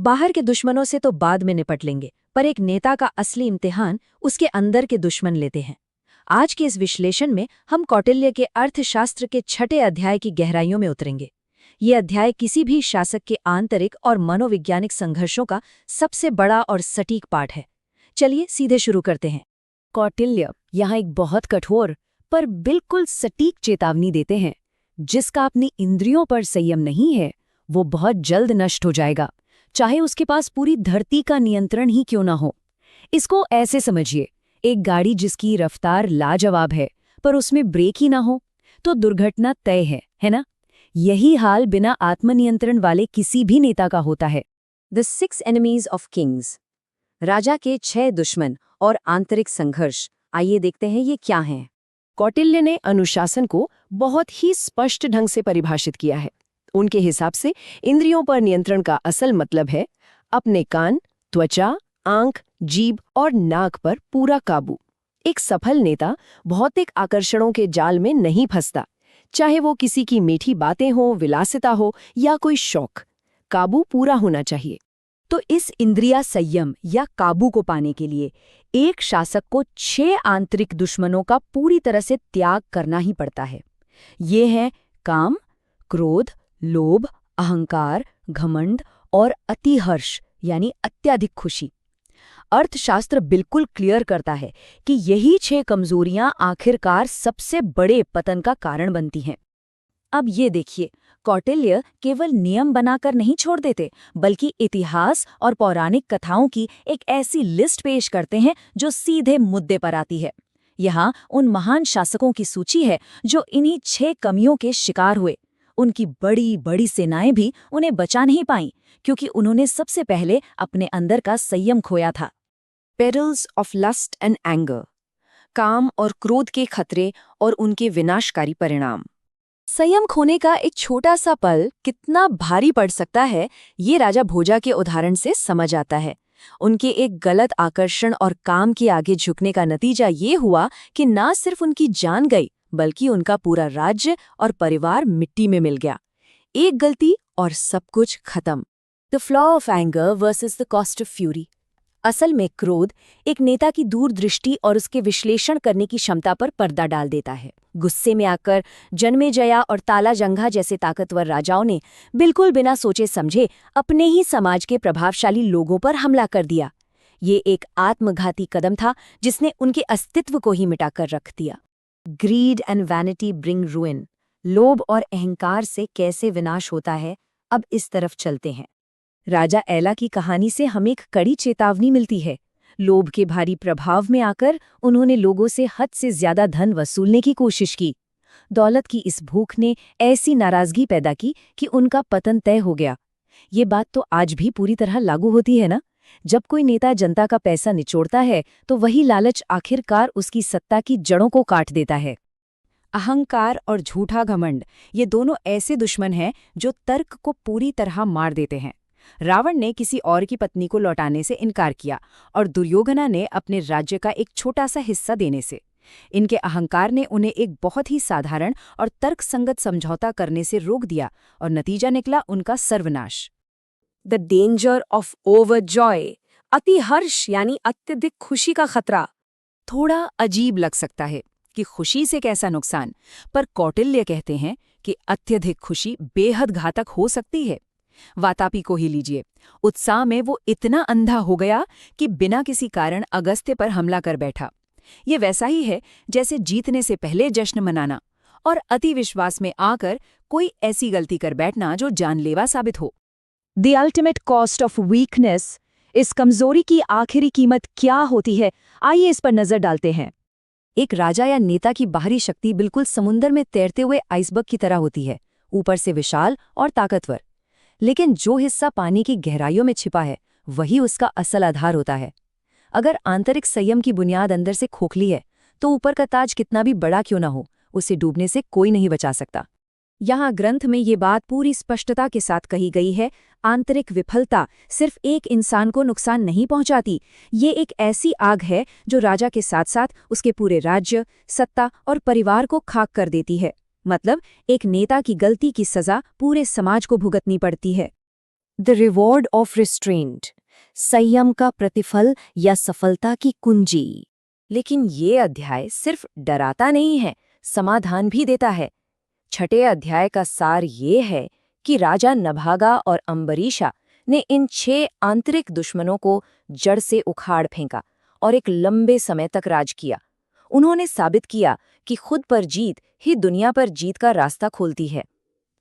बाहर के दुश्मनों से तो बाद में निपट लेंगे, पर एक नेता का असली इम्तिहान उसके अंदर के दुश्मन लेते हैं। आज के इस विश्लेषण में हम कौटिल्य के अर्थशास्त्र के 6ठे अध्याय की गहराइयों में उतरेंगे। ये अध्याय किसी भी शासक के आंतरिक और मनोवैज्ञानिक संघर्षों का सबसे बड़ा और सटीक पाठ है। चलिए सीधे शुरू करते हैं। कौटिल्य यहाँ एक बहुत कठोर पर बिल्कुल सटीक चेतावनी देते हैं, जिसका अपनी इंद्रियों पर संयम नहीं है वो बहुत जल्द नष्ट हो जाएगा, चाहे उसके पास पूरी धरती का नियंत्रण ही क्यों ना हो। इसको ऐसे समझिए, एक गाड़ी जिसकी रफ्तार लाजवाब है पर उसमें ब्रेक ही ना हो तो दुर्घटना तय है ना? यही हाल बिना आत्मनियंत्रण वाले किसी भी नेता का होता है। द 6 एनिमीज ऑफ किंग्स, राजा के 6 दुश्मन और आंतरिक संघर्ष। आइए देखते हैं ये क्या हैं। कौटिल्य ने अनुशासन को बहुत ही स्पष्ट ढंग से परिभाषित किया है। उनके हिसाब से इंद्रियों पर नियंत्रण का असल मतलब है अपने कान, त्वचा, आंख, जीभ और नाक पर पूरा काबू। एक सफल नेता भौतिक आकर्षणों के जाल में नहीं फंसता, चाहे वो किसी की मीठी बातें हो, विलासिता हो या कोई शौक। काबू पूरा होना चाहिए। तो इस इंद्रिया संयम या काबू को पाने के लिए एक शासक को 6 आंतरिक दुश्मनों का पूरी तरह से त्याग करना ही पड़ता है। ये हैं काम, क्रोध, लोभ, अहंकार, घमंड और अतिहर्ष यानी अत्यधिक खुशी। अर्थशास्त्र बिल्कुल क्लियर करता है कि यही 6 कमजोरियां आखिरकार सबसे बड़े पतन का कारण बनती हैं। अब ये देखिए, कौटिल्य केवल नियम बनाकर नहीं छोड़ देते, बल्कि इतिहास और पौराणिक कथाओं की एक ऐसी लिस्ट पेश करते हैं जो सीधे मुद्दे पर आती है। यहाँ उन महान शासकों की सूची है जो इन्हीं 6 कमियों के शिकार हुए। उनकी बड़ी बड़ी सेनाएं भी उन्हें बचा नहीं पाईं, क्योंकि उन्होंने सबसे पहले अपने अंदर का संयम खोया था। Perils of lust and anger, काम और क्रोध के खतरे और उनके विनाशकारी परिणाम। संयम खोने का एक छोटा सा पल कितना भारी पड़ सकता है, ये राजा भोजा के उदाहरण से समझ आता है। उनके एक गलत आकर्षण और काम के आगे झुकने का नतीजा ये हुआ कि ना सिर्फ उनकी जान गई, बल्कि उनका पूरा राज्य और परिवार मिट्टी में मिल गया। एक गलती और सब कुछ खत्म। The flaw of anger versus the cost of fury. असल में क्रोध एक नेता की दूरदृष्टि और उसके विश्लेषण करने की क्षमता पर पर्दा डाल देता है। गुस्से में आकर जन्मेजया और तालाजंघा जैसे ताकतवर राजाओं ने बिल्कुल बिना सोचे समझे अपने ही समाज के प्रभावशाली लोगों पर हमला कर दिया। ये एक आत्मघाती कदम था जिसने उनके अस्तित्व को ही मिटाकर रख दिया। Grid and vanity bring रूइन। लोभ और अहंकार से कैसे विनाश होता है, अब इस तरफ चलते हैं। राजा एला की कहानी से हमें एक कड़ी चेतावनी मिलती है। लोभ के भारी प्रभाव में आकर उन्होंने लोगों से हद से ज्यादा धन वसूलने की कोशिश की। दौलत की इस भूख ने ऐसी नाराजगी पैदा की कि उनका पतन तय हो गया। ये बात तो आज भी पूरी तरह लागू होती है ना? जब कोई नेता जनता का पैसा निचोड़ता है तो वही लालच आखिरकार उसकी सत्ता की जड़ों को काट देता है। अहंकार और झूठा घमंड, ये दोनों ऐसे दुश्मन हैं जो तर्क को पूरी तरह मार देते हैं। रावण ने किसी और की पत्नी को लौटाने से इनकार किया और दुर्योधना ने अपने राज्य का एक छोटा सा हिस्सा देने से। इनके अहंकार ने उन्हें एक बहुत ही साधारण और तर्कसंगत समझौता करने से रोक दिया और नतीजा निकला उनका सर्वनाश। The danger of overjoy. अतिहर्ष यानी अत्यधिक खुशी का खतरा। थोड़ा अजीब लग सकता है कि खुशी से कैसा नुकसान, पर कौटिल्य कहते हैं कि अत्यधिक खुशी बेहद घातक हो सकती है। वातापी को ही लीजिए। उत्साह में वो इतना अंधा हो गया कि बिना किसी कारण अगस्त्य पर हमला कर बैठा। ये वैसा ही है जैसे जीतने से पहले जश्न मनाना और अति विश्वास में आकर कोई ऐसी गलती कर बैठना जो जानलेवा साबित हो। The ultimate cost of weakness. इस कमजोरी की आखिरी कीमत क्या होती है, आइए इस पर नजर डालते हैं। एक राजा या नेता की बाहरी शक्ति बिल्कुल समुद्र में तैरते हुए आइसबर्ग की तरह होती है, ऊपर से विशाल और ताकतवर। लेकिन जो हिस्सा पानी की गहराइयों में छिपा है वही उसका असल आधार होता है। अगर आंतरिक संयम की बुनियाद अंदर से खोखली है तो ऊपर का ताज कितना भी बड़ा क्यों ना हो, उसे डूबने से कोई नहीं बचा सकता। यहाँ ग्रंथ में ये बात पूरी स्पष्टता के साथ कही गई है। आंतरिक विफलता सिर्फ एक इंसान को नुकसान नहीं पहुंचाती, ये एक ऐसी आग है जो राजा के साथ साथ उसके पूरे राज्य, सत्ता और परिवार को खाक कर देती है। मतलब एक नेता की गलती की सजा पूरे समाज को भुगतनी पड़ती है। द रिवॉर्ड ऑफ रिस्ट्रेंट, संयम का प्रतिफल या सफलता की कुंजी। लेकिन ये अध्याय सिर्फ डराता नहीं है, समाधान भी देता है। छठे अध्याय का सार ये है कि राजा नभागा और अम्बरीशा ने इन 6 आंतरिक दुश्मनों को जड़ से उखाड़ फेंका और एक लंबे समय तक राज किया। उन्होंने साबित किया कि खुद पर जीत ही दुनिया पर जीत का रास्ता खोलती है।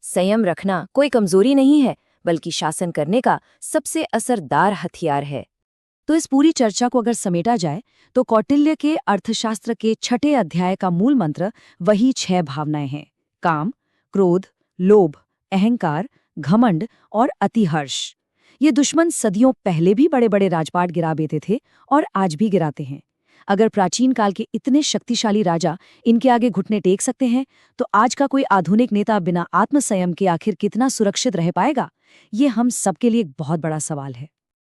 संयम रखना कोई कमजोरी नहीं है, बल्कि शासन करने का सबसे असरदार हथियार है। तो इस पूरी चर्चा को अगर समेटा जाए तो कौटिल्य के अर्थशास्त्र के छठे अध्याय का मूल मंत्र वही 6 भावनाएं हैं: काम, क्रोध, लोभ, अहंकार, घमंड और अतिहर्ष। ये दुश्मन सदियों पहले भी बड़े बड़े राजपाट गिरा देते थे और आज भी गिराते हैं। अगर प्राचीन काल के इतने शक्तिशाली राजा इनके आगे घुटने टेक सकते हैं, तो आज का कोई आधुनिक नेता बिना आत्मसंयम के आखिर कितना सुरक्षित रह पाएगा? ये हम सबके लिए एक बहुत बड़ा सवाल है।